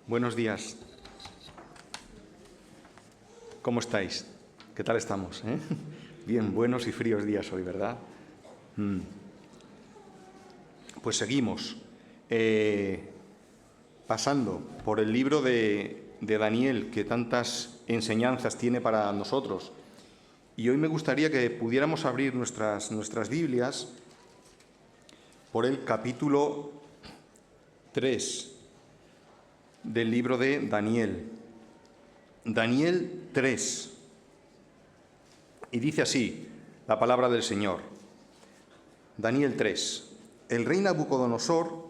Buenos días. ¿Cómo estáis? ¿Qué tal estamos? Bien, buenos y fríos días hoy, ¿verdad? Pues seguimos pasando por el libro de Daniel, que tantas enseñanzas tiene para nosotros. Y hoy me gustaría que pudiéramos abrir nuestras Biblias por el capítulo 3 del libro de Daniel. Daniel 3. Y dice así la palabra del Señor. Daniel 3. El rey Nabucodonosor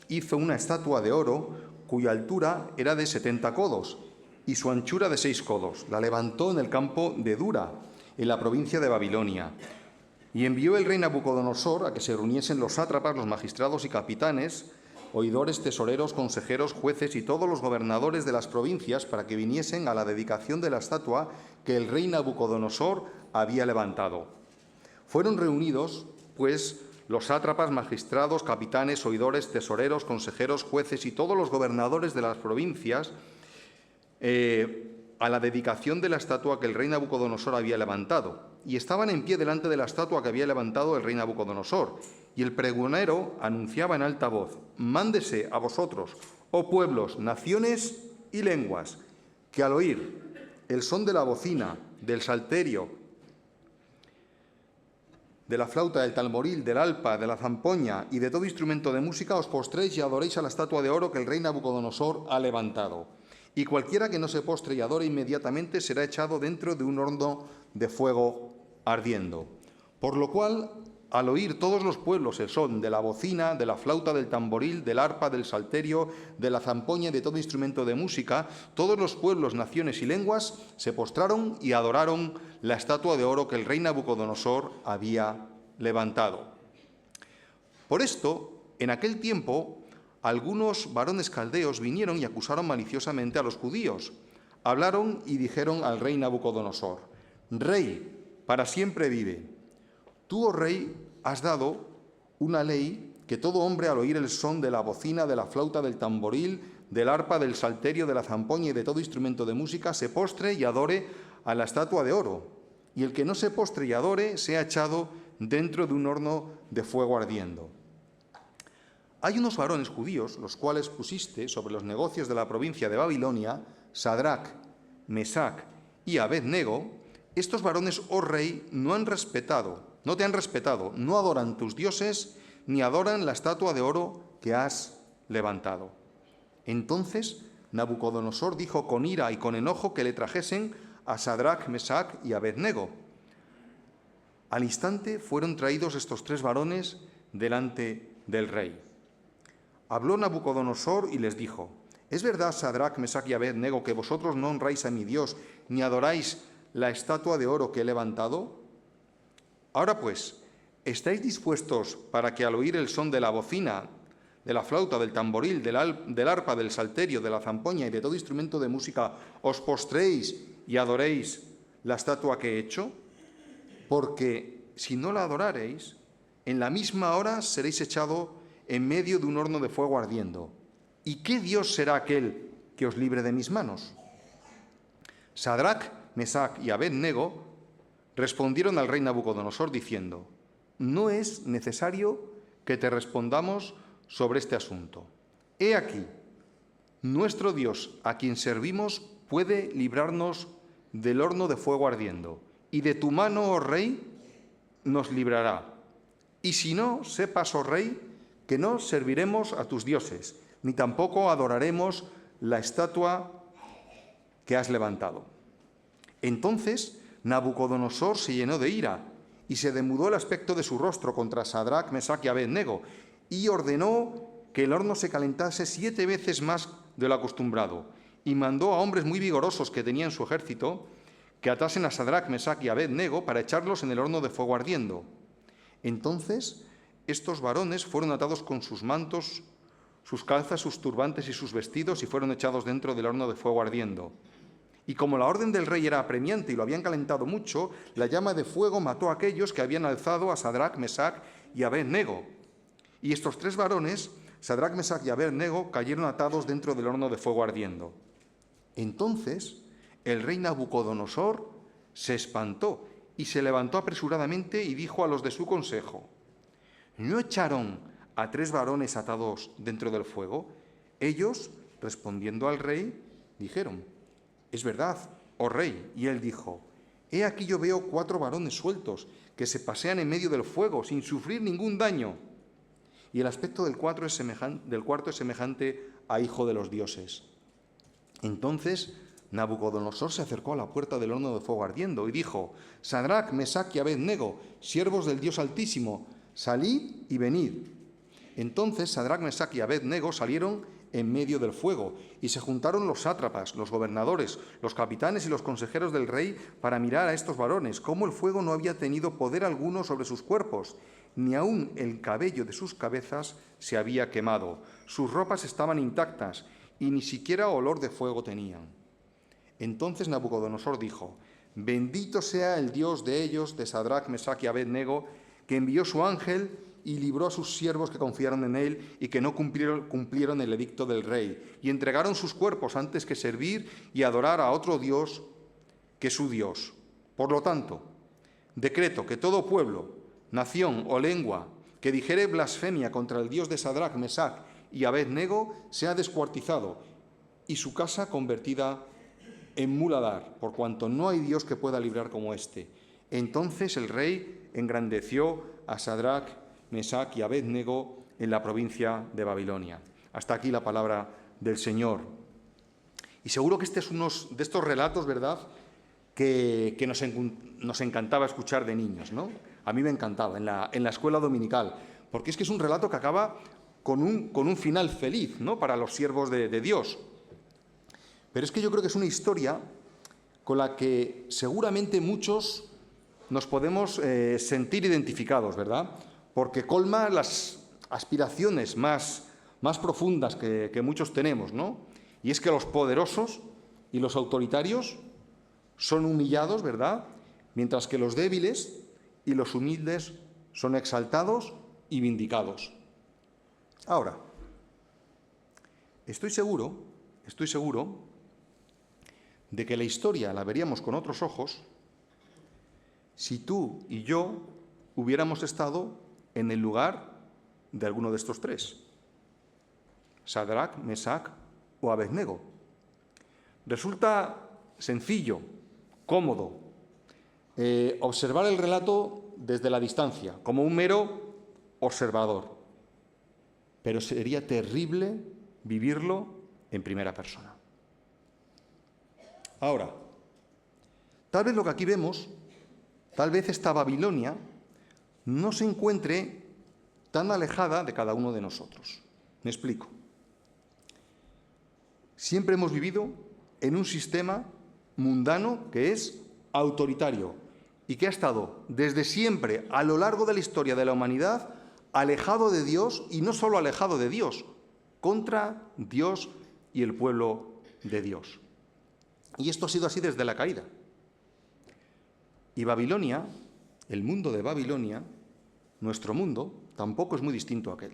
hizo una estatua de oro cuya altura era de 70 codos y su anchura de 6 codos. La levantó en el campo de Dura, en la provincia de Babilonia. Y envió el rey Nabucodonosor a que se reuniesen los sátrapas, los magistrados y capitanes, oidores, tesoreros, consejeros, jueces y todos los gobernadores de las provincias para que viniesen a la dedicación de la estatua que el rey Nabucodonosor había levantado. Fueron reunidos, pues, los sátrapas, magistrados, capitanes, oidores, tesoreros, consejeros, jueces y todos los gobernadores de las provincias a la dedicación de la estatua que el rey Nabucodonosor había levantado. Y estaban en pie delante de la estatua que había levantado el rey Nabucodonosor. Y el pregonero anunciaba en alta voz: «Mándese a vosotros, oh pueblos, naciones y lenguas, que al oír el son de la bocina, del salterio, de la flauta, del tamboril, del arpa, de la zampoña y de todo instrumento de música, os postréis y adoréis a la estatua de oro que el rey Nabucodonosor ha levantado. Y cualquiera que no se postre y adore inmediatamente será echado dentro de un horno de fuego ardiendo. Por lo cual, al oír todos los pueblos el son de la bocina, de la flauta, del tamboril, del arpa, del salterio, de la zampoña y de todo instrumento de música, todos los pueblos, naciones y lenguas se postraron y adoraron la estatua de oro que el rey Nabucodonosor había levantado. Por esto, en aquel tiempo, algunos varones caldeos vinieron y acusaron maliciosamente a los judíos. Hablaron y dijeron al rey Nabucodonosor: «Rey, para siempre vive. Tú, oh rey, has dado una ley que todo hombre al oír el son de la bocina, de la flauta, del tamboril, del arpa, del salterio, de la zampoña y de todo instrumento de música se postre y adore a la estatua de oro. Y el que no se postre y adore sea echado dentro de un horno de fuego ardiendo. Hay unos varones judíos, los cuales pusiste sobre los negocios de la provincia de Babilonia, Sadrac, Mesac y Abed-nego. Estos varones, oh rey, no te han respetado, no adoran tus dioses, ni adoran la estatua de oro que has levantado». Entonces Nabucodonosor dijo con ira y con enojo que le trajesen a Sadrac, Mesac y Abed-nego. Al instante fueron traídos estos tres varones delante del rey. Habló Nabucodonosor y les dijo: «¿Es verdad, Sadrac, Mesac y Abed-nego, que vosotros no honráis a mi Dios, ni adoráis la estatua de oro que he levantado? Ahora pues, ¿estáis dispuestos para que al oír el son de la bocina, de la flauta, del tamboril, del arpa, del salterio, de la zampoña y de todo instrumento de música, os postréis y adoréis la estatua que he hecho? Porque si no la adorareis, en la misma hora seréis echado en medio de un horno de fuego ardiendo. ¿Y qué Dios será aquel que os libre de mis manos?». Sadrac, Mesac y Abed-nego respondieron al rey Nabucodonosor diciendo: «No es necesario que te respondamos sobre este asunto. He aquí, nuestro Dios, a quien servimos, puede librarnos del horno de fuego ardiendo, y de tu mano, oh rey, nos librará. Y si no, sepas, oh rey, que no serviremos a tus dioses, ni tampoco adoraremos la estatua que has levantado». Entonces Nabucodonosor se llenó de ira y se demudó el aspecto de su rostro contra Sadrac, Mesac y Abed-nego y ordenó que el horno se calentase 7 veces más de lo acostumbrado y mandó a hombres muy vigorosos que tenía en su ejército que atasen a Sadrac, Mesac y Abed-nego para echarlos en el horno de fuego ardiendo. Entonces estos varones fueron atados con sus mantos, sus calzas, sus turbantes y sus vestidos y fueron echados dentro del horno de fuego ardiendo. Y como la orden del rey era apremiante y lo habían calentado mucho, la llama de fuego mató a aquellos que habían alzado a Sadrac, Mesac y Abed-nego. Y estos tres varones Sadrac, Mesac y Abed-Nego cayeron atados dentro del horno de fuego ardiendo. Entonces el rey Nabucodonosor se espantó y se levantó apresuradamente y dijo a los de su consejo: ¿no echaron a 3 varones atados dentro del fuego? Ellos, respondiendo al rey, dijeron: es verdad, oh rey. Y él dijo: he aquí yo veo 4 varones sueltos que se pasean en medio del fuego sin sufrir ningún daño. Y el aspecto del cuarto es semejante a hijo de los dioses. Entonces Nabucodonosor se acercó a la puerta del horno de fuego ardiendo y dijo: Sadrac, Mesac y Abed-Nego, siervos del Dios Altísimo, salid y venid. Entonces Sadrac, Mesac y Abed-Nego salieron en medio del fuego, y se juntaron los sátrapas, los gobernadores, los capitanes y los consejeros del rey para mirar a estos varones, cómo el fuego no había tenido poder alguno sobre sus cuerpos, ni aun el cabello de sus cabezas se había quemado. Sus ropas estaban intactas, y ni siquiera olor de fuego tenían. Entonces Nabucodonosor dijo: bendito sea el Dios de ellos, de Sadrac, Mesac y Abed-Nego, que envió su ángel y libró a sus siervos que confiaron en él y que no cumplieron el edicto del rey, y entregaron sus cuerpos antes que servir y adorar a otro Dios que su Dios. Por lo tanto, decreto que todo pueblo, nación o lengua que dijere blasfemia contra el Dios de Sadrac, Mesac y Abed-Nego sea descuartizado y su casa convertida en muladar, por cuanto no hay Dios que pueda librar como éste. Entonces el rey engrandeció a Sadrac, Mesac y Abed-Nego en la provincia de Babilonia. Hasta aquí la palabra del Señor. Y seguro que este es uno de estos relatos, ¿verdad?, que nos encantaba escuchar de niños, ¿no? A mí me encantaba en la escuela dominical, porque es que es un relato que acaba con un final feliz, ¿no?, para los siervos de Dios. Pero es que yo creo que es una historia con la que seguramente muchos nos podemos sentir identificados, ¿verdad?, porque colma las aspiraciones más profundas que muchos tenemos, ¿no? Y es que los poderosos y los autoritarios son humillados, ¿verdad?, mientras que los débiles y los humildes son exaltados y vindicados. Ahora, estoy seguro de que la historia la veríamos con otros ojos si tú y yo hubiéramos estado en el lugar de alguno de estos 3, Sadrac, Mesac o Abed-Nego. Resulta sencillo, cómodo, observar el relato desde la distancia, como un mero observador, pero sería terrible vivirlo en primera persona. Ahora, tal vez lo que aquí vemos, tal vez esta Babilonia no se encuentre tan alejada de cada uno de nosotros. Me explico. Siempre hemos vivido en un sistema mundano que es autoritario y que ha estado desde siempre, a lo largo de la historia de la humanidad, alejado de Dios, y no solo alejado de Dios, contra Dios y el pueblo de Dios. Y esto ha sido así desde la caída. Y Babilonia, el mundo de Babilonia, nuestro mundo, tampoco es muy distinto a aquel.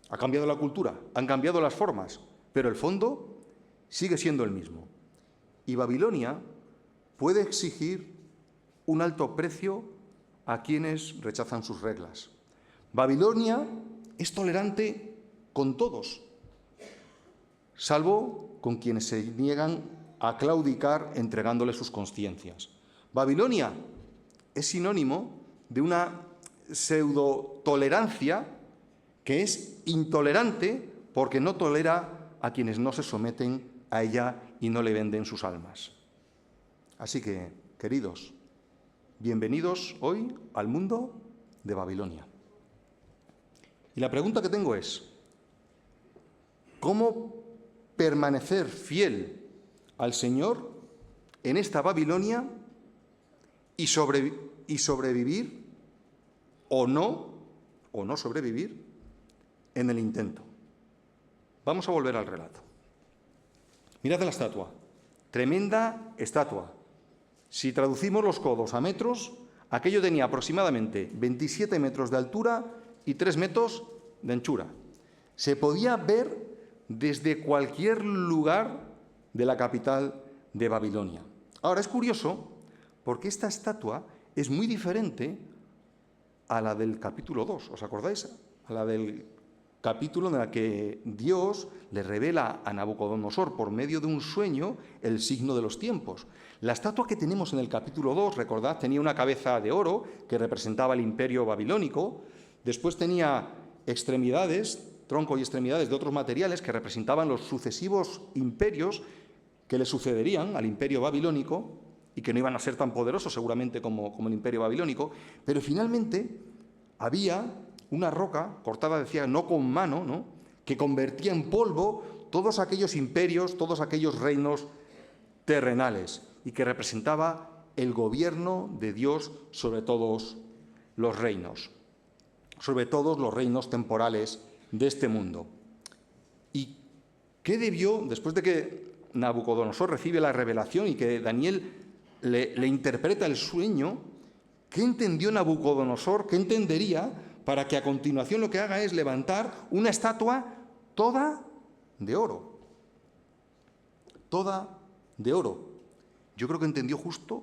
Ha cambiado la cultura, han cambiado las formas, pero el fondo sigue siendo el mismo. Y Babilonia puede exigir un alto precio a quienes rechazan sus reglas. Babilonia es tolerante con todos, salvo con quienes se niegan a claudicar entregándole sus conciencias. Babilonia es sinónimo de una pseudo-tolerancia que es intolerante porque no tolera a quienes no se someten a ella y no le venden sus almas. Así que, queridos, bienvenidos hoy al mundo de Babilonia. Y la pregunta que tengo es: ¿cómo permanecer fiel al Señor en esta Babilonia y sobrevivir o no sobrevivir en el intento? Vamos a volver al relato. Mirad la estatua, tremenda estatua. Si traducimos los codos a metros, aquello tenía aproximadamente 27 metros de altura y 3 metros de anchura. Se podía ver desde cualquier lugar de la capital de Babilonia. Ahora, es curioso porque esta estatua es muy diferente a la del capítulo 2, ¿os acordáis? A la del capítulo en el que Dios le revela a Nabucodonosor por medio de un sueño el signo de los tiempos. La estatua que tenemos en el capítulo 2, recordad, tenía una cabeza de oro que representaba el imperio babilónico, después tenía extremidades, tronco y extremidades de otros materiales que representaban los sucesivos imperios que le sucederían al imperio babilónico y que no iban a ser tan poderosos seguramente como el imperio babilónico, pero finalmente había una roca cortada, decía, no con mano, ¿no?, que convertía en polvo todos aquellos imperios, todos aquellos reinos terrenales y que representaba el gobierno de Dios sobre todos los reinos, sobre todos los reinos temporales de este mundo. ¿Y qué debió, después de que Nabucodonosor recibe la revelación y que Daniel le interpreta el sueño, qué entendió Nabucodonosor, qué entendería para que a continuación lo que haga es levantar una estatua toda de oro? Toda de oro. Yo creo que entendió justo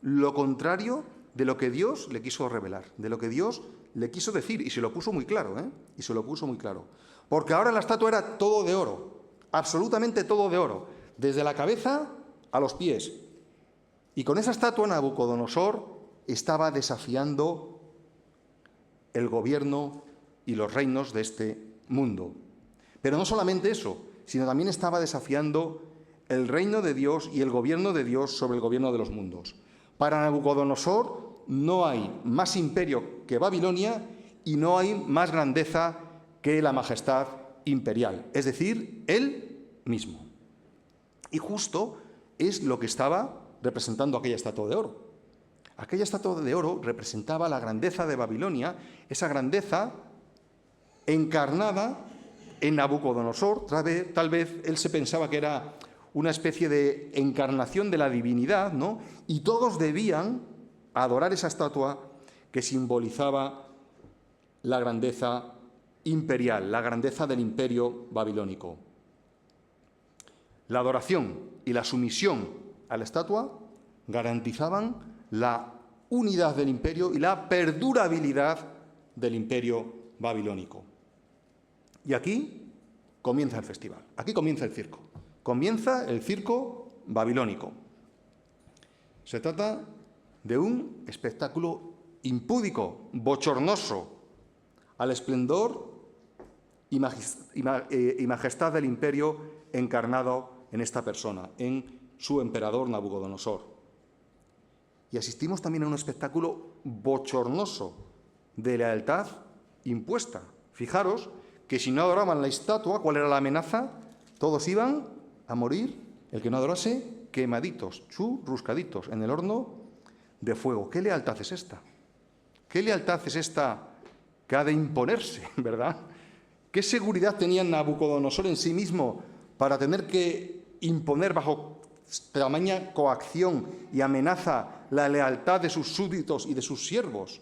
lo contrario de lo que Dios le quiso revelar, de lo que Dios le quiso decir, y se lo puso muy claro, Y se lo puso muy claro. Porque ahora la estatua era todo de oro, absolutamente todo de oro, desde la cabeza a los pies. Y con esa estatua Nabucodonosor estaba desafiando el gobierno y los reinos de este mundo. Pero no solamente eso, sino también estaba desafiando el reino de Dios y el gobierno de Dios sobre el gobierno de los mundos. Para Nabucodonosor no hay más imperio que Babilonia y no hay más grandeza que la majestad imperial, es decir, él mismo. Y justo es lo que estaba representando aquella estatua de oro. Aquella estatua de oro representaba la grandeza de Babilonia, esa grandeza encarnada en Nabucodonosor. Tal vez él se pensaba que era una especie de encarnación de la divinidad, ¿no? Y todos debían adorar esa estatua que simbolizaba la grandeza imperial, la grandeza del imperio babilónico. La adoración y la sumisión a la estatua garantizaban la unidad del imperio y la perdurabilidad del imperio babilónico. Y aquí comienza el festival, aquí comienza el circo. Comienza el circo babilónico. Se trata de un espectáculo impúdico, bochornoso, al esplendor y majestad del imperio encarnado en esta persona, en su emperador Nabucodonosor. Y asistimos también a un espectáculo bochornoso de lealtad impuesta. Fijaros que si no adoraban la estatua, ¿cuál era la amenaza? Todos iban a morir, el que no adorase, quemaditos, churruscaditos en el horno de fuego. ¿Qué lealtad es esta? ¿Qué lealtad es esta que ha de imponerse, verdad? ¿Qué seguridad tenía Nabucodonosor en sí mismo para tener que imponer bajo tamaña coacción y amenaza la lealtad de sus súbditos y de sus siervos?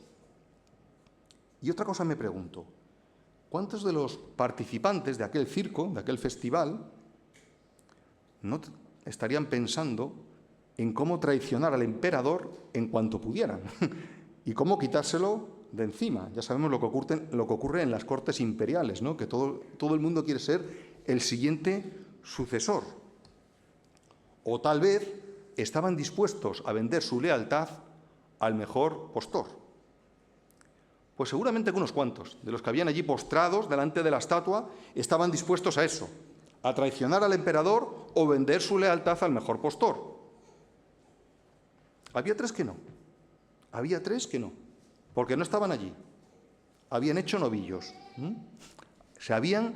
Y otra cosa me pregunto, ¿cuántos de los participantes de aquel circo, de aquel festival, no estarían pensando en cómo traicionar al emperador en cuanto pudieran y cómo quitárselo de encima? Ya sabemos lo que ocurre en las cortes imperiales, ¿no? Que todo el mundo quiere ser el siguiente sucesor. O tal vez estaban dispuestos a vender su lealtad al mejor postor. Pues seguramente que unos cuantos de los que habían allí postrados delante de la estatua estaban dispuestos a eso, a traicionar al emperador o vender su lealtad al mejor postor. Había tres que no. Había tres que no, porque no estaban allí. Habían hecho novillos. Se habían,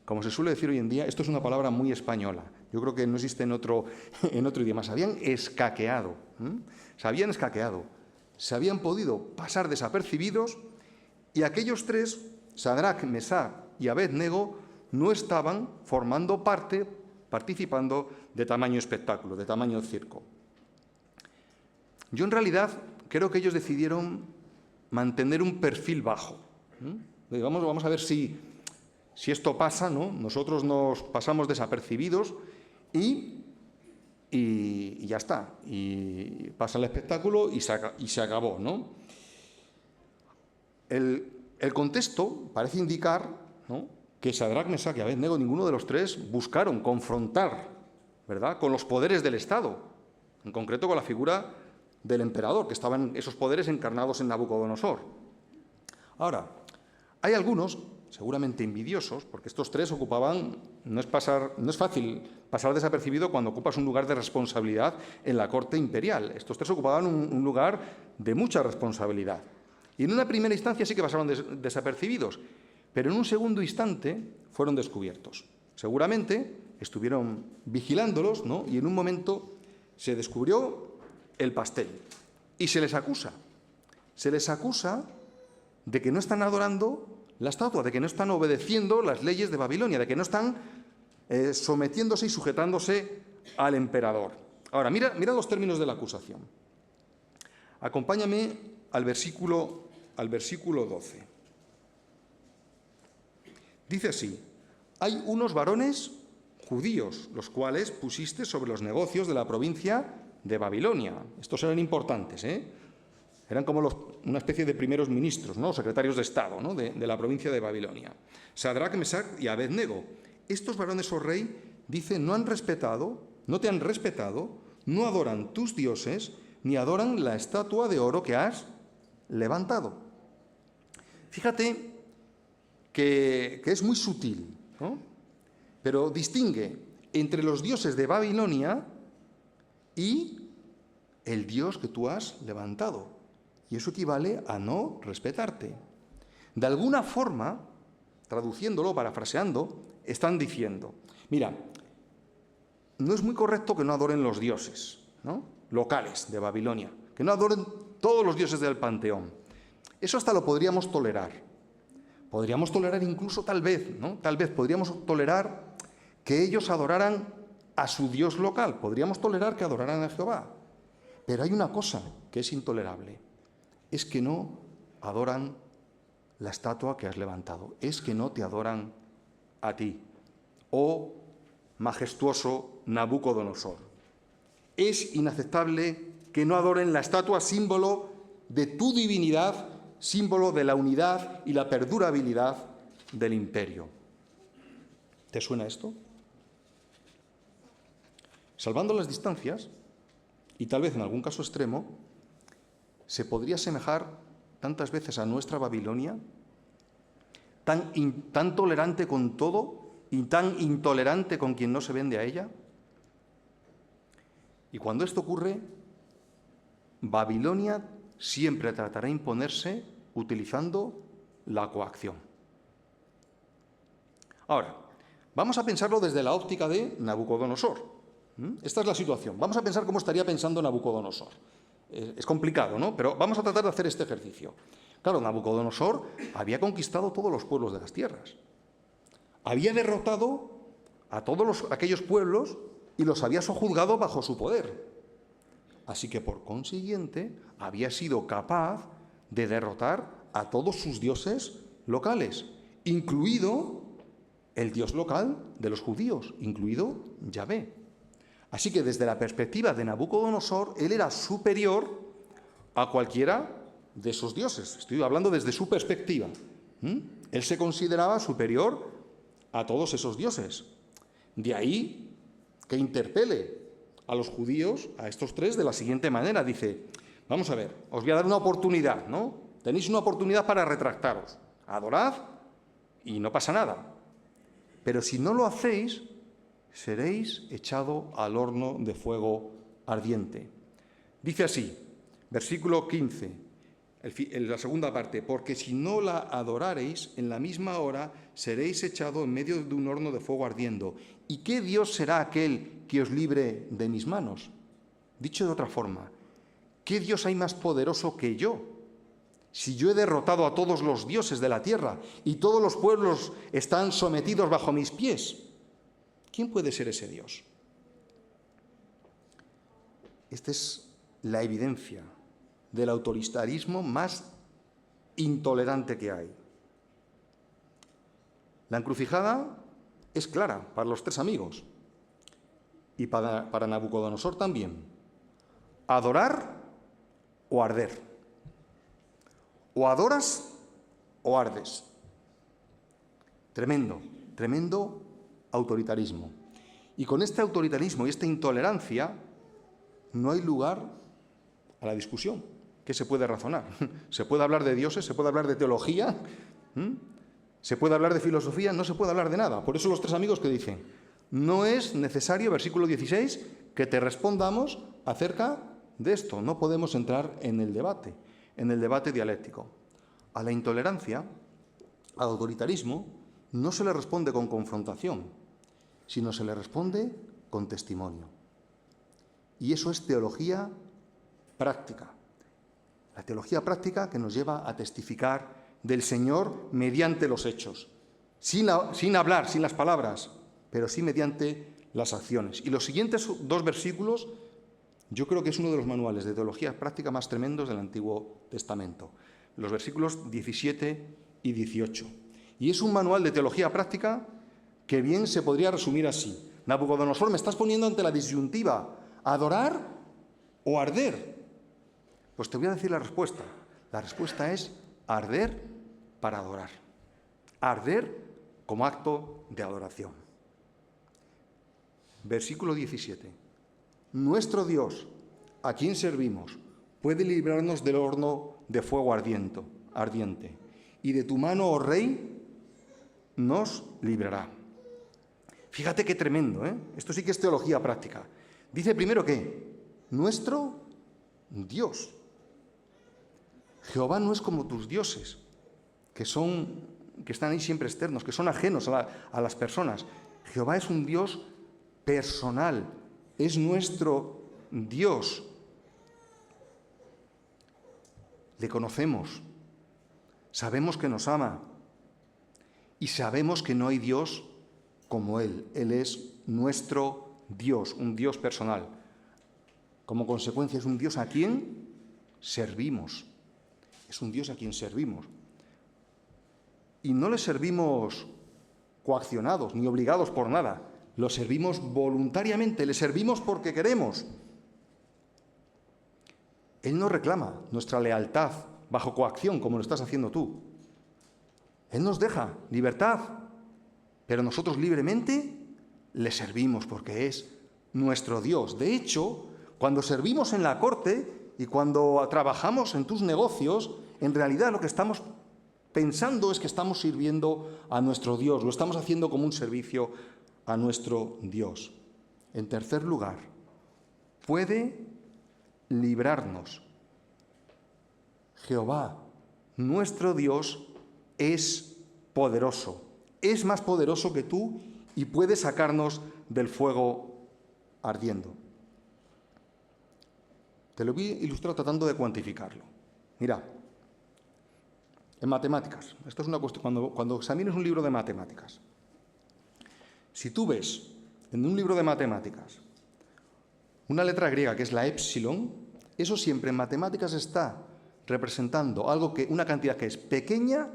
como se suele decir hoy en día, esto es una palabra muy española, yo creo que no existe en otro idioma, se habían escaqueado. Se habían escaqueado. Se habían podido pasar desapercibidos y aquellos tres, Sadrac, Mesach y Abed-nego, no estaban formando parte, participando de tamaño espectáculo, de tamaño circo. Yo en realidad creo que ellos decidieron mantener un perfil bajo. Vamos a ver si Si esto pasa, ¿no?, nosotros nos pasamos desapercibidos y ya está. Y pasa el espectáculo y se acabó, ¿no? El contexto parece indicar, ¿no?, que Sadrac, Mesac y Abednego, ninguno de los tres, buscaron confrontar, ¿verdad?, con los poderes del Estado, en concreto con la figura del emperador, que estaban esos poderes encarnados en Nabucodonosor. Ahora, hay algunos, seguramente envidiosos, porque estos tres ocupaban, no es fácil pasar desapercibido cuando ocupas un lugar de responsabilidad en la corte imperial. Estos tres ocupaban un lugar de mucha responsabilidad. Y en una primera instancia sí que pasaron desapercibidos, pero en un segundo instante fueron descubiertos. Seguramente estuvieron vigilándolos, ¿no?, y en un momento se descubrió el pastel. Y se les acusa. Se les acusa de que no están adorando la estatua, de que no están obedeciendo las leyes de Babilonia, de que no están sometiéndose y sujetándose al emperador. Ahora, mira los términos de la acusación. Acompáñame al versículo 12. Dice así: hay unos varones judíos, los cuales pusiste sobre los negocios de la provincia de Babilonia. Estos eran importantes, eran como una especie de primeros ministros, ¿no?, secretarios de Estado, ¿no?, de la provincia de Babilonia. Sadrac, Mesac y Abednego. Estos varones, oh rey, dice, no te han respetado, no adoran tus dioses, ni adoran la estatua de oro que has levantado. Fíjate que es muy sutil, ¿no?, pero distingue entre los dioses de Babilonia y el Dios que tú has levantado. Y eso equivale a no respetarte. De alguna forma, traduciéndolo, parafraseando, están diciendo, mira, no es muy correcto que no adoren los dioses, ¿no?, locales de Babilonia, que no adoren todos los dioses del panteón. Eso hasta lo podríamos tolerar. Podríamos tolerar incluso tal vez podríamos tolerar que ellos adoraran a su Dios local, podríamos tolerar que adoraran a Jehová. Pero hay una cosa que es intolerable, es que no adoran la estatua que has levantado, es que no te adoran a ti, oh majestuoso Nabucodonosor. Es inaceptable que no adoren la estatua símbolo de tu divinidad, símbolo de la unidad y la perdurabilidad del imperio. ¿Te suena esto? Salvando las distancias, y tal vez en algún caso extremo, se podría asemejar tantas veces a nuestra Babilonia, tan tolerante con todo y tan intolerante con quien no se vende a ella. Y cuando esto ocurre, Babilonia siempre tratará de imponerse utilizando la coacción. Ahora, vamos a pensarlo desde la óptica de Nabucodonosor. Esta es la situación. Vamos a pensar cómo estaría pensando Nabucodonosor. Es complicado, ¿no?, pero vamos a tratar de hacer este ejercicio. Claro, Nabucodonosor había conquistado todos los pueblos de las tierras. Había derrotado a todos aquellos pueblos y los había sojuzgado bajo su poder. Así que, por consiguiente, había sido capaz de derrotar a todos sus dioses locales, incluido el dios local de los judíos, incluido Yahvé. Así que, desde la perspectiva de Nabucodonosor, él era superior a cualquiera de esos dioses. Estoy hablando desde su perspectiva. Él se consideraba superior a todos esos dioses. De ahí que interpele a los judíos, a estos tres, de la siguiente manera. Dice, vamos a ver, os voy a dar una oportunidad, ¿no? Tenéis una oportunidad para retractaros. Adorad y no pasa nada. Pero si no lo hacéis, seréis echado al horno de fuego ardiente. Dice así, versículo 15, en la segunda parte, porque si no la adorareis, en la misma hora seréis echado en medio de un horno de fuego ardiendo. ¿Y qué Dios será aquel que os libre de mis manos? Dicho de otra forma, ¿qué Dios hay más poderoso que yo? Si yo he derrotado a todos los dioses de la tierra y todos los pueblos están sometidos bajo mis pies, ¿quién puede ser ese Dios? Esta es la evidencia del autoritarismo más intolerante que hay. La encrucijada es clara para los tres amigos y para Nabucodonosor también. Adorar o arder. O adoras o ardes. Tremendo, tremendo autoritarismo. Y con este autoritarismo y esta intolerancia no hay lugar a la discusión. ¿Qué se puede razonar? ¿Se puede hablar de dioses? ¿Se puede hablar de teología? ¿Se puede hablar de filosofía? No se puede hablar de nada. Por eso los tres amigos que dicen, no es necesario, versículo 16, que te respondamos acerca de esto. No podemos entrar en el debate dialéctico. A la intolerancia, al autoritarismo, no se le responde con confrontación, sino se le responde con testimonio. Y eso es teología práctica. La teología práctica que nos lleva a testificar del Señor mediante los hechos, sin hablar, sin las palabras, pero sí mediante las acciones. Y los siguientes dos versículos, yo creo que es uno de los manuales de teología práctica más tremendos del Antiguo Testamento. Los versículos 17 y 18. Y es un manual de teología práctica que bien se podría resumir así. Nabucodonosor, me estás poniendo ante la disyuntiva, ¿adorar o arder? Pues te voy a decir la respuesta. La respuesta es arder para adorar. Arder como acto de adoración. Versículo 17. Nuestro Dios, a quien servimos, puede librarnos del horno de fuego ardiente, y de tu mano, oh Rey, nos librará. Fíjate qué tremendo, ¿eh? Esto sí que es teología práctica. Dice primero que nuestro Dios. Jehová no es como tus dioses, que están ahí siempre externos, que son ajenos a las personas. Jehová es un Dios personal, es nuestro Dios. Le conocemos, sabemos que nos ama y sabemos que no hay Dios como Él. Él es nuestro Dios, un Dios personal. Como consecuencia es un Dios a quien servimos. Es un Dios a quien servimos. Y no le servimos coaccionados ni obligados por nada. Lo servimos voluntariamente, le servimos porque queremos. Él no reclama nuestra lealtad bajo coacción, como lo estás haciendo tú. Él nos deja libertad, pero nosotros libremente le servimos porque es nuestro Dios. De hecho, cuando servimos en la corte y cuando trabajamos en tus negocios, en realidad lo que estamos pensando es que estamos sirviendo a nuestro Dios, lo estamos haciendo como un servicio a nuestro Dios. En tercer lugar, puede librarnos. Jehová, nuestro Dios, es poderoso, es más poderoso que tú y puede sacarnos del fuego ardiendo. Te lo voy a ilustrar tratando de cuantificarlo. Mira, en matemáticas, esto es una cuestión, cuando examines un libro de matemáticas, si tú ves en un libro de matemáticas una letra griega que es la épsilon, eso siempre en matemáticas está representando una cantidad que es pequeña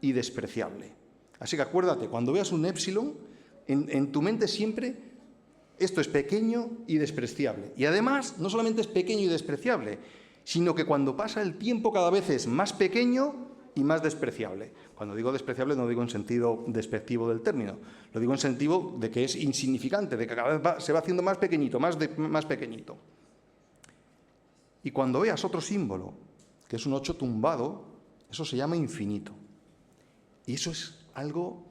y despreciable. Así que acuérdate, cuando veas un épsilon, en tu mente siempre esto es pequeño y despreciable. Y además, no solamente es pequeño y despreciable, sino que cuando pasa el tiempo cada vez es más pequeño y más despreciable. Cuando digo despreciable no digo en sentido despectivo del término, lo digo en sentido de que es insignificante, de que cada vez se va haciendo más pequeñito, más pequeñito. Y cuando veas otro símbolo, que es un 8 tumbado, eso se llama infinito. Y eso es algo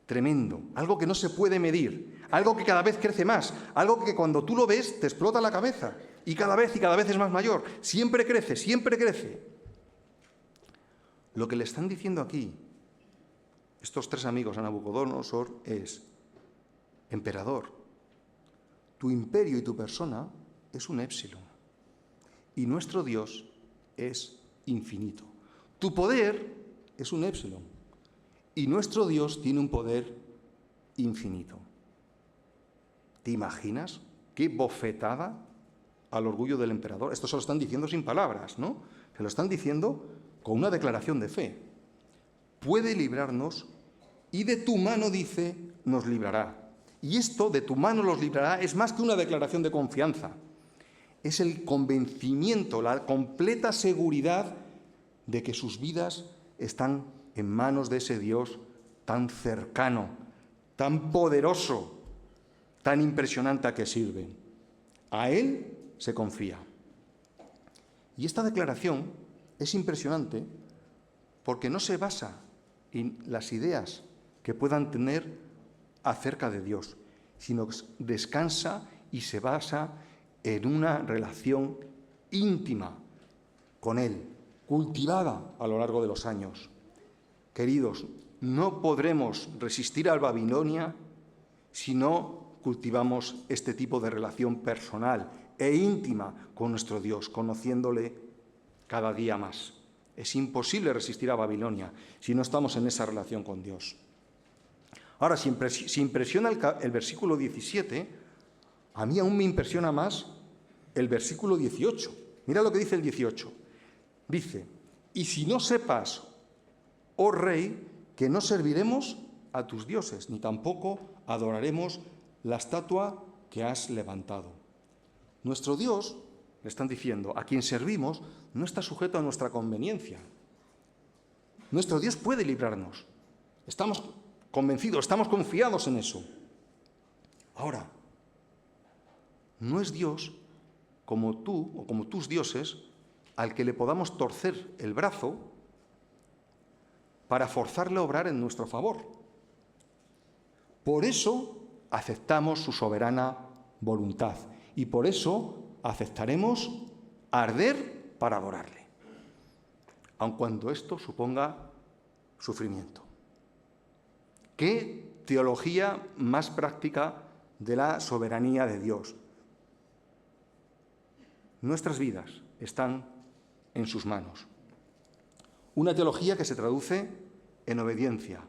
tremendo, algo que no se puede medir, algo que cada vez crece más, algo que cuando tú lo ves te explota la cabeza y cada vez es más mayor, siempre crece, siempre crece. Lo que le están diciendo aquí estos tres amigos a Nabucodonosor es: emperador, tu imperio y tu persona es un épsilon y nuestro Dios es infinito. Tu poder es un épsilon y nuestro Dios tiene un poder infinito. ¿Te imaginas qué bofetada al orgullo del emperador? Esto se lo están diciendo sin palabras, ¿no? Se lo están diciendo con una declaración de fe. Puede librarnos y de tu mano, dice, nos librará. Y esto, de tu mano los librará, es más que una declaración de confianza. Es el convencimiento, la completa seguridad de que sus vidas están en manos de ese Dios tan cercano, tan poderoso, tan impresionante a que sirven. A Él se confía. Y esta declaración es impresionante porque no se basa en las ideas que puedan tener acerca de Dios, sino que descansa y se basa en una relación íntima con Él, cultivada a lo largo de los años. Queridos, no podremos resistir a Babilonia si no cultivamos este tipo de relación personal e íntima con nuestro Dios, conociéndole cada día más. Es imposible resistir a Babilonia si no estamos en esa relación con Dios. Ahora, si impresiona el versículo 17, a mí aún me impresiona más el versículo 18. Mira lo que dice el 18. Dice, y si no sepas, oh rey, que no serviremos a tus dioses, ni tampoco adoraremos la estatua que has levantado. Nuestro Dios, le están diciendo, a quien servimos, no está sujeto a nuestra conveniencia. Nuestro Dios puede librarnos. Estamos convencidos, estamos confiados en eso. Ahora, no es Dios como tú o como tus dioses al que le podamos torcer el brazo para forzarle a obrar en nuestro favor. Por eso aceptamos su soberana voluntad y por eso aceptaremos arder para adorarle, aun cuando esto suponga sufrimiento. ¿Qué teología más práctica de la soberanía de Dios? Nuestras vidas están en sus manos. Una teología que se traduce en obediencia.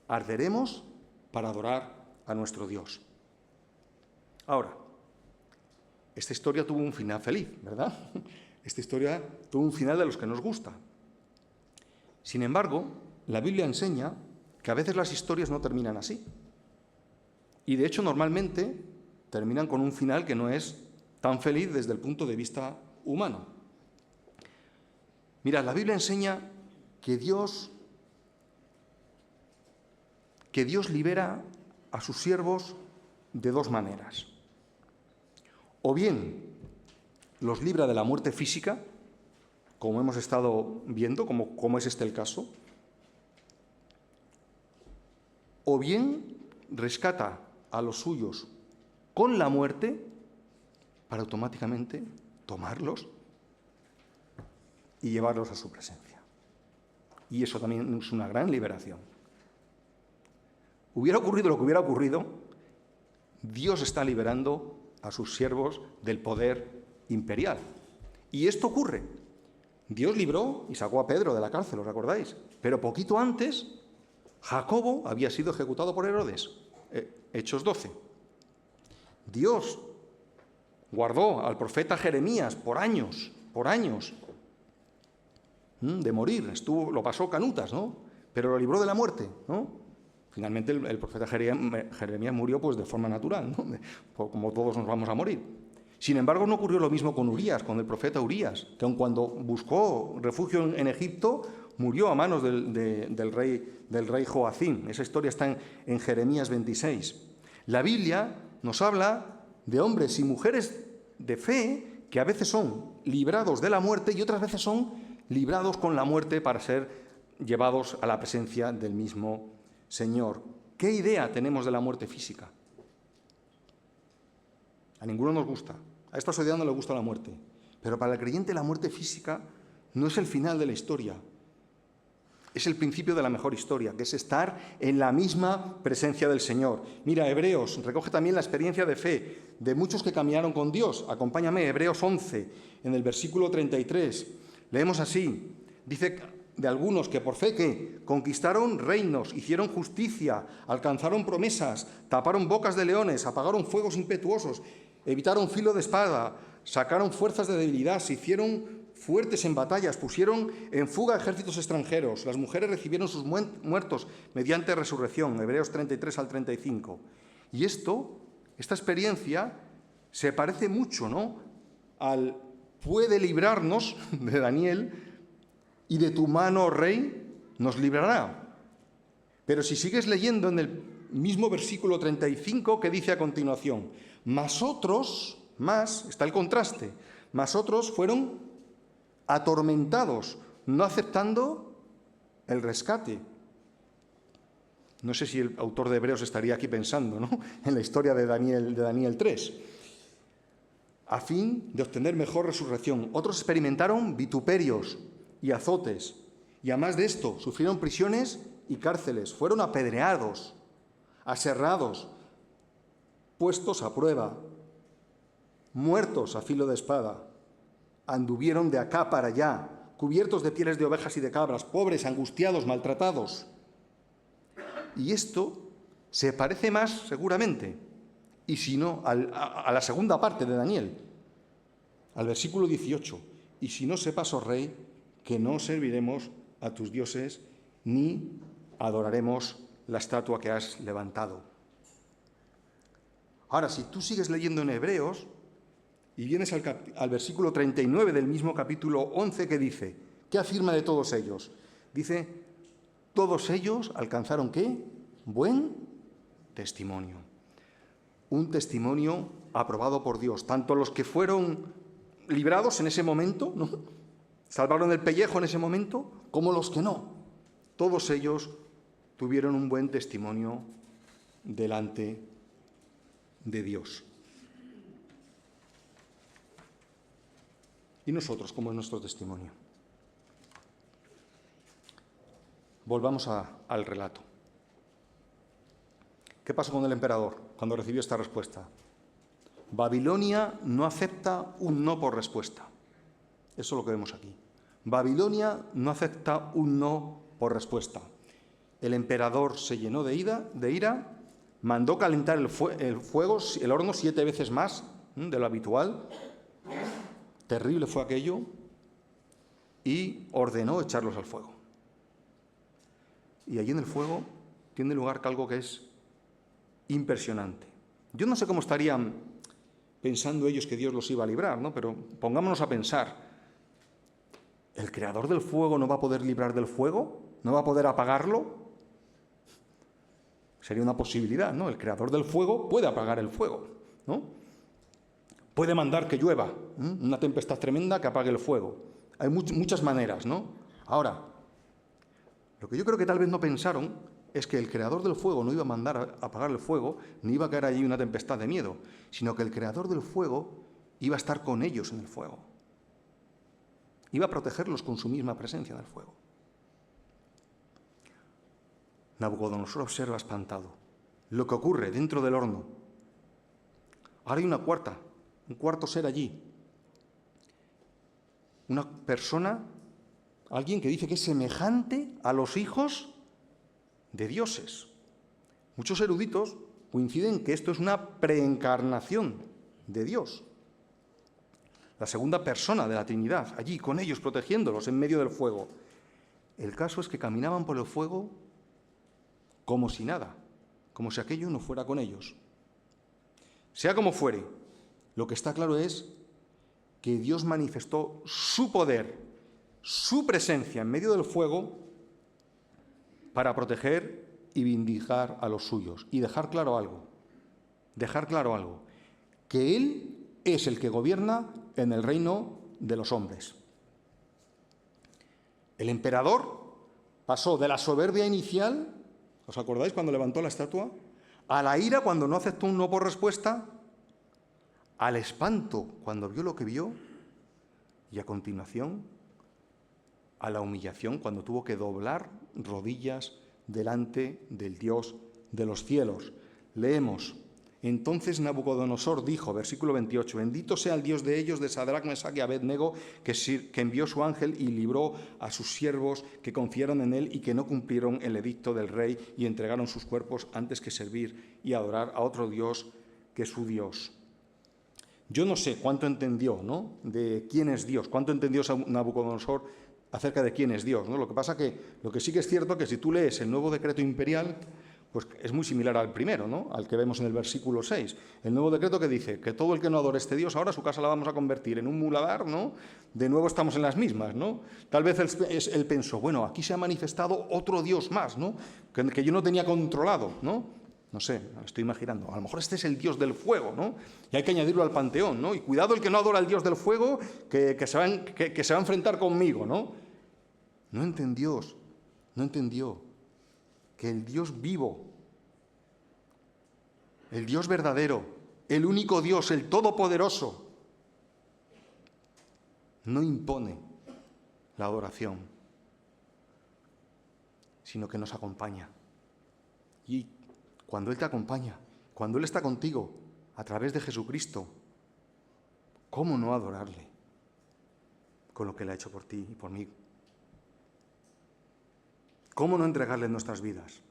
Arderemos para adorar a nuestro Dios. Ahora, esta historia tuvo un final feliz, ¿verdad? Esta historia tuvo un final de los que nos gusta. Sin embargo, la Biblia enseña que a veces las historias no terminan así. Y de hecho, normalmente terminan con un final que no es tan feliz desde el punto de vista humano. Mira, la Biblia enseña que Dios libera a sus siervos de dos maneras. O bien los libra de la muerte física, como hemos estado viendo, como es este el caso, o bien rescata a los suyos con la muerte para automáticamente tomarlos y llevarlos a su presencia. Y eso también es una gran liberación. Hubiera ocurrido lo que hubiera ocurrido, Dios está liberando a sus siervos del poder imperial. Y esto ocurre. Dios libró y sacó a Pedro de la cárcel, ¿os acordáis? Pero poquito antes, Jacobo había sido ejecutado por Herodes. Hechos 12. Dios guardó al profeta Jeremías por años, de morir. Lo pasó canutas, ¿no? Pero lo libró de la muerte, ¿no? Finalmente el profeta Jeremías murió pues de forma natural, ¿no? Como todos nos vamos a morir. Sin embargo, no ocurrió lo mismo con Urías, con el profeta Urías, que aun cuando buscó refugio en Egipto, murió a manos del rey Joacim. Esa historia está en Jeremías 26. La Biblia nos habla de hombres y mujeres de fe que a veces son librados de la muerte y otras veces son librados con la muerte para ser llevados a la presencia del mismo Señor. ¿Qué idea tenemos de la muerte física? A ninguno nos gusta. A esta sociedad no le gusta la muerte. Pero para el creyente la muerte física no es el final de la historia. Es el principio de la mejor historia, que es estar en la misma presencia del Señor. Mira, Hebreos recoge también la experiencia de fe de muchos que caminaron con Dios. Acompáñame, Hebreos 11, en el versículo 33. Leemos así. Dice de algunos que por fe que conquistaron reinos, hicieron justicia, alcanzaron promesas, taparon bocas de leones, apagaron fuegos impetuosos, evitaron filo de espada, sacaron fuerzas de debilidad, se hicieron fuertes en batallas, pusieron en fuga ejércitos extranjeros, las mujeres recibieron sus muertos mediante resurrección, Hebreos 33 al 35. Y esta experiencia se parece mucho, ¿no?, al puede librarnos de Daniel y de tu mano, rey, nos librará. Pero si sigues leyendo en el mismo versículo 35, ¿qué dice a continuación? Mas otros, está el contraste, mas otros fueron atormentados, no aceptando el rescate. No sé si el autor de Hebreos estaría aquí pensando, ¿no?, en la historia de Daniel 3. A fin de obtener mejor resurrección. Otros experimentaron vituperios y azotes. Y además de esto, sufrieron prisiones y cárceles. Fueron apedreados, aserrados, puestos a prueba, muertos a filo de espada. Anduvieron de acá para allá, cubiertos de pieles de ovejas y de cabras, pobres, angustiados, maltratados. Y esto se parece más, seguramente, y si no, a la segunda parte de Daniel, al versículo 18. Y si no sepas, oh rey, que no serviremos a tus dioses ni adoraremos la estatua que has levantado. Ahora, si tú sigues leyendo en Hebreos y vienes al versículo 39 del mismo capítulo 11, que dice, ¿qué afirma de todos ellos? Dice, todos ellos alcanzaron ¿qué? Buen testimonio. Un testimonio aprobado por Dios. Tanto los que fueron librados en ese momento, ¿no?, salvaron el pellejo en ese momento, como los que no. Todos ellos tuvieron un buen testimonio delante de Dios. ¿Y nosotros cómo es nuestro testimonio? Volvamos al relato. ¿Qué pasó con el emperador cuando recibió esta respuesta? Babilonia no acepta un no por respuesta. Eso es lo que vemos aquí. Babilonia no acepta un no por respuesta. El emperador se llenó de ira, mandó calentar el horno 7 veces más de lo habitual. Terrible fue aquello. Y ordenó echarlos al fuego. Y allí en el fuego tiene lugar algo que es impresionante. Yo no sé cómo estarían pensando ellos que Dios los iba a librar, ¿no? Pero pongámonos a pensar, ¿el creador del fuego no va a poder librar del fuego? ¿No va a poder apagarlo? Sería una posibilidad, ¿no? El creador del fuego puede apagar el fuego, ¿no? Puede mandar que llueva, una tempestad tremenda que apague el fuego. Hay muchas maneras, ¿no? Ahora, lo que yo creo que tal vez no pensaron es que el creador del fuego no iba a mandar a apagar el fuego, ni iba a caer allí una tempestad de miedo, sino que el creador del fuego iba a estar con ellos en el fuego. Iba a protegerlos con su misma presencia en el fuego. Nabucodonosor observa espantado lo que ocurre dentro del horno. Ahora hay un cuarto ser allí. Una persona, alguien que dice que es semejante a los hijos de dioses. Muchos eruditos coinciden que esto es una preencarnación de Dios. La segunda persona de la Trinidad, allí con ellos, protegiéndolos en medio del fuego. El caso es que caminaban por el fuego como si nada, como si aquello no fuera con ellos. Sea como fuere, lo que está claro es que Dios manifestó su poder, su presencia en medio del fuego para proteger y vindicar a los suyos. Y dejar claro algo, que Él es el que gobierna en el reino de los hombres. El emperador pasó de la soberbia inicial, ¿os acordáis cuando levantó la estatua?, a la ira cuando no aceptó un no por respuesta, al espanto cuando vio lo que vio y a continuación a la humillación cuando tuvo que doblar rodillas delante del Dios de los cielos. Leemos: entonces Nabucodonosor dijo, versículo 28, bendito sea el Dios de ellos, de Sadrach, Mesach y Abed-nego, que envió su ángel y libró a sus siervos que confiaron en él y que no cumplieron el edicto del rey y entregaron sus cuerpos antes que servir y adorar a otro Dios que su Dios. Yo no sé cuánto entendió, ¿no?, de quién es Dios, cuánto entendió Nabucodonosor acerca de quién es Dios, ¿no? Lo que pasa que lo que sí que es cierto que si tú lees el nuevo decreto imperial, pues es muy similar al primero, ¿no?, al que vemos en el versículo 6. El nuevo decreto que dice que todo el que no adore a este Dios, ahora su casa la vamos a convertir en un muladar, ¿no? De nuevo estamos en las mismas, ¿no? Tal vez él pensó, bueno, aquí se ha manifestado otro Dios más, ¿no?, que yo no tenía controlado, ¿no? No sé, me estoy imaginando. A lo mejor este es el Dios del fuego, ¿no? Y hay que añadirlo al panteón, ¿no? Y cuidado el que no adora al Dios del fuego, que se va a enfrentar conmigo, ¿no? No entendió que el Dios vivo, el Dios verdadero, el único Dios, el todopoderoso, no impone la adoración, sino que nos acompaña. Y cuando Él te acompaña, cuando Él está contigo a través de Jesucristo, ¿cómo no adorarle con lo que Él ha hecho por ti y por mí? ¿Cómo no entregarle nuestras vidas?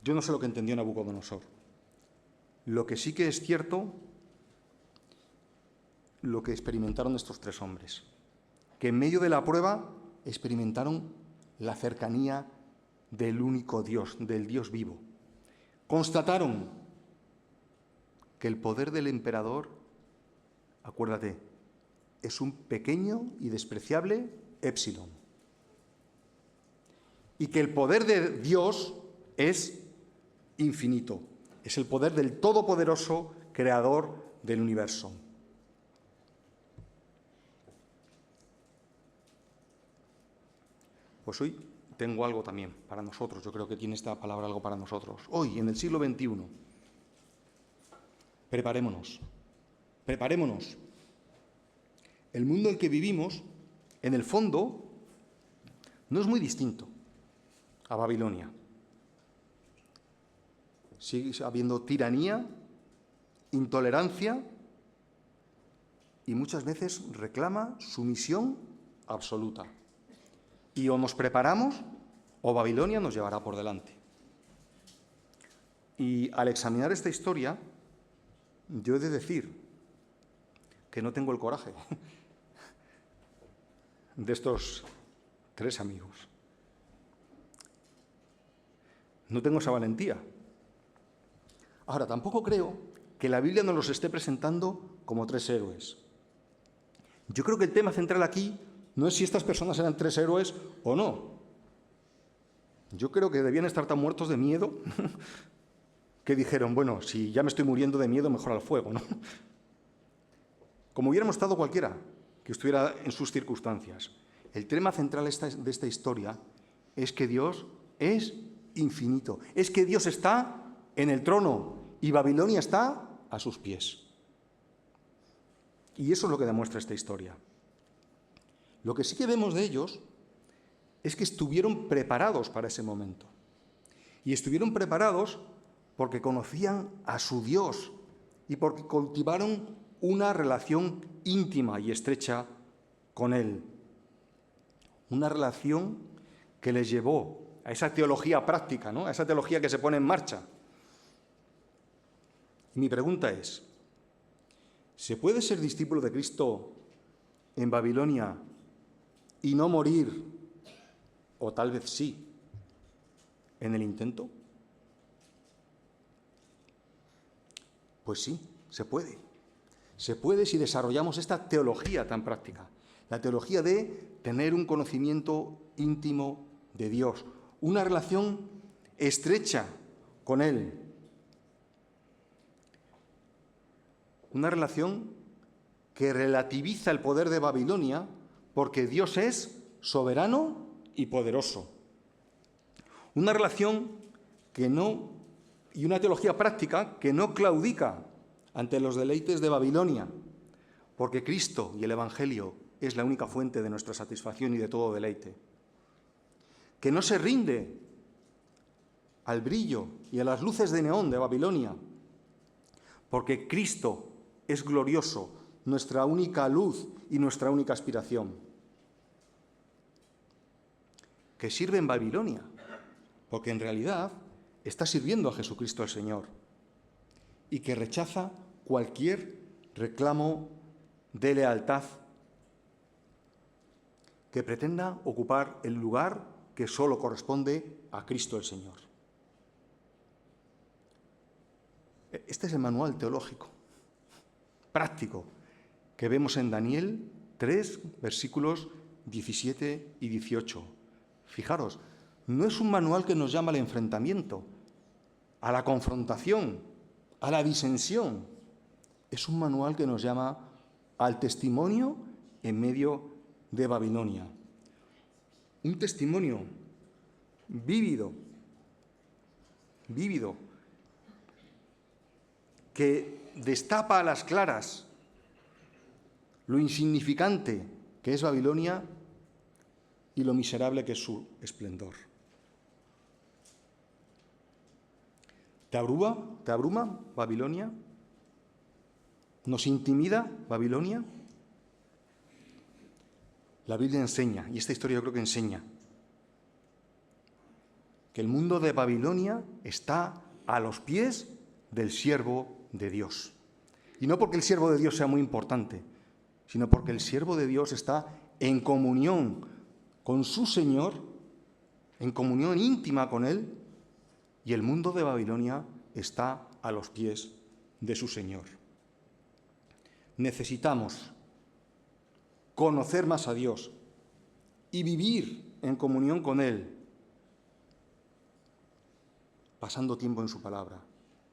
Yo no sé lo que entendió Nabucodonosor. Lo que sí que es cierto, lo que experimentaron estos tres hombres, que en medio de la prueba experimentaron la cercanía del único Dios, del Dios vivo. Constataron que el poder del emperador, acuérdate, es un pequeño y despreciable épsilon. Y que el poder de Dios es infinito. Es el poder del todopoderoso creador del universo. Pues hoy tengo algo también para nosotros. Yo creo que tiene esta palabra algo para nosotros. Hoy, en el siglo XXI, preparémonos. El mundo en el que vivimos, en el fondo, no es muy distinto a Babilonia. Sigue habiendo tiranía, intolerancia y muchas veces reclama sumisión absoluta. Y o nos preparamos o Babilonia nos llevará por delante. Y al examinar esta historia, yo he de decir que no tengo el coraje de estos tres amigos. No tengo esa valentía. Ahora, tampoco creo que la Biblia nos los esté presentando como tres héroes. Yo creo que el tema central aquí no es si estas personas eran tres héroes o no. Yo creo que debían estar tan muertos de miedo que dijeron, bueno, si ya me estoy muriendo de miedo, mejor al fuego, ¿no? Como hubiéramos estado cualquiera que estuviera en sus circunstancias. El tema central de esta historia es que Dios es infinito. Es que Dios está en el trono y Babilonia está a sus pies. Y eso es lo que demuestra esta historia. Lo que sí que vemos de ellos es que estuvieron preparados para ese momento. Y estuvieron preparados porque conocían a su Dios y porque cultivaron una relación íntima y estrecha con Él. Una relación que les llevó a esa teología práctica, ¿no?, a esa teología que se pone en marcha. Y mi pregunta es, ¿se puede ser discípulo de Cristo en Babilonia y no morir, o tal vez sí, en el intento? Pues sí, se puede. Se puede si desarrollamos esta teología tan práctica, la teología de tener un conocimiento íntimo de Dios, una relación estrecha con Él, una relación que relativiza el poder de Babilonia porque Dios es soberano y poderoso. Una relación y una teología práctica que no claudica ante los deleites de Babilonia, porque Cristo y el Evangelio es la única fuente de nuestra satisfacción y de todo deleite. Que no se rinde al brillo y a las luces de neón de Babilonia, porque Cristo es glorioso, nuestra única luz y nuestra única aspiración. Que sirve en Babilonia, porque en realidad está sirviendo a Jesucristo el Señor. y que rechaza cualquier reclamo de lealtad que pretenda ocupar el lugar que solo corresponde a Cristo el Señor. Este es el manual teológico, práctico, que vemos en Daniel 3, versículos 17 y 18. Fijaros, no es un manual que nos llama al enfrentamiento, a la confrontación, a la disensión. Es un manual que nos llama al testimonio en medio de Babilonia. Un testimonio vívido, que destapa a las claras lo insignificante que es Babilonia y lo miserable que es su esplendor. ¿Te abruma Babilonia? ¿Nos intimida Babilonia? La Biblia enseña, y esta historia yo creo que enseña, que el mundo de Babilonia está a los pies del siervo de Dios. Y no porque el siervo de Dios sea muy importante, sino porque el siervo de Dios está en comunión con su Señor, en comunión íntima con Él, y el mundo de Babilonia está a los pies de su Señor. Necesitamos conocer más a Dios y vivir en comunión con Él, pasando tiempo en su palabra,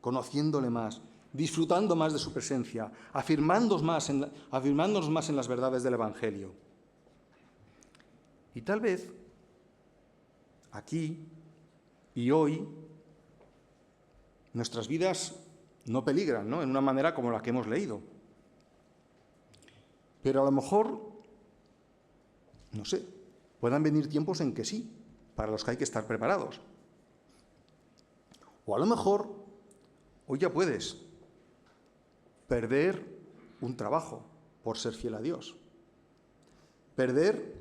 conociéndole más, disfrutando más de su presencia, afirmándonos más en las verdades del Evangelio. Y tal vez aquí y hoy nuestras vidas no peligran, ¿no?, en una manera como la que hemos leído. Pero a lo mejor, no sé, puedan venir tiempos en que sí, para los que hay que estar preparados. O a lo mejor hoy ya puedes perder un trabajo por ser fiel a Dios, perder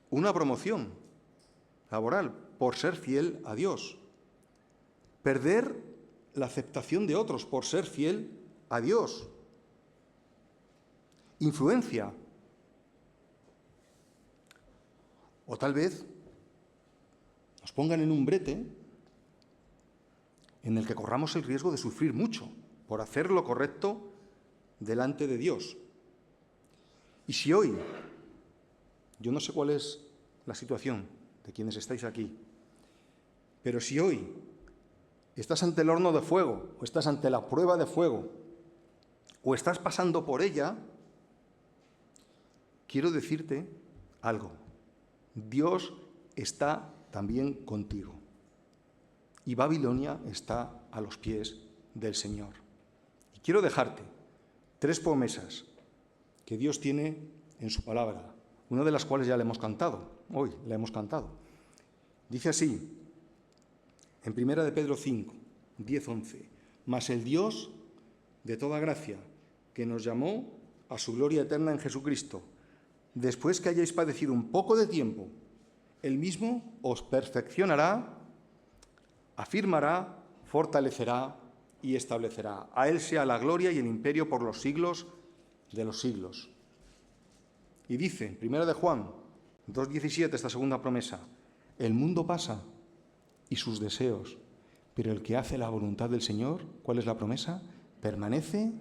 una promoción laboral por ser fiel a Dios, perder la aceptación de otros por ser fiel a Dios, influencia, o tal vez nos pongan en un brete en el que corramos el riesgo de sufrir mucho por hacer lo correcto delante de Dios. Y si hoy, yo no sé cuál es la situación de quienes estáis aquí, pero si hoy estás ante el horno de fuego, o estás ante la prueba de fuego, o estás pasando por ella, quiero decirte algo. Dios está también contigo. Y Babilonia está a los pies del Señor. Y quiero dejarte 3 promesas que Dios tiene en su palabra, una de las cuales ya le hemos cantado, hoy la hemos cantado. Dice así, en 1 de Pedro 5, 10, 11, mas el Dios de toda gracia, que nos llamó a su gloria eterna en Jesucristo, después que hayáis padecido un poco de tiempo, Él mismo os perfeccionará, afirmará, fortalecerá y establecerá. A Él sea la gloria y el imperio por los siglos de los siglos. Y dice, 1 de Juan 2,17, esta segunda promesa, el mundo pasa y sus deseos, pero el que hace la voluntad del Señor, ¿cuál es la promesa? Permanece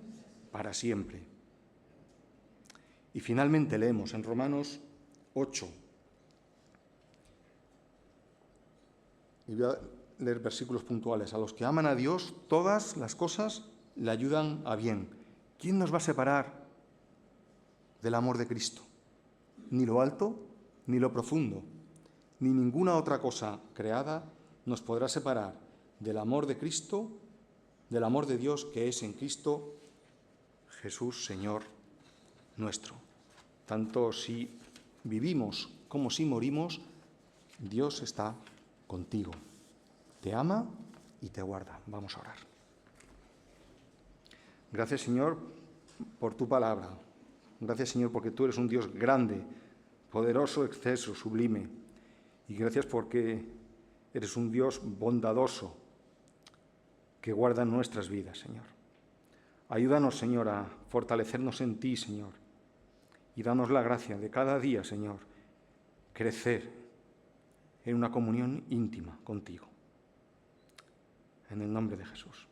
para siempre. Y finalmente leemos en Romanos 8, y voy a leer versículos puntuales. A los que aman a Dios, todas las cosas le ayudan a bien. ¿Quién nos va a separar del amor de Cristo? Ni lo alto, ni lo profundo, ni ninguna otra cosa creada nos podrá separar del amor de Cristo, del amor de Dios que es en Cristo Jesús, Señor nuestro. Tanto si vivimos como si morimos, Dios está contigo. Te ama y te guarda. Vamos a orar. Gracias, Señor, por tu palabra. Gracias, Señor, porque tú eres un Dios grande, poderoso, exceso, sublime. Y gracias porque eres un Dios bondadoso que guarda nuestras vidas, Señor. Ayúdanos, Señor, a fortalecernos en ti, Señor, y danos la gracia de cada día, Señor, crecer en una comunión íntima contigo. En el nombre de Jesús.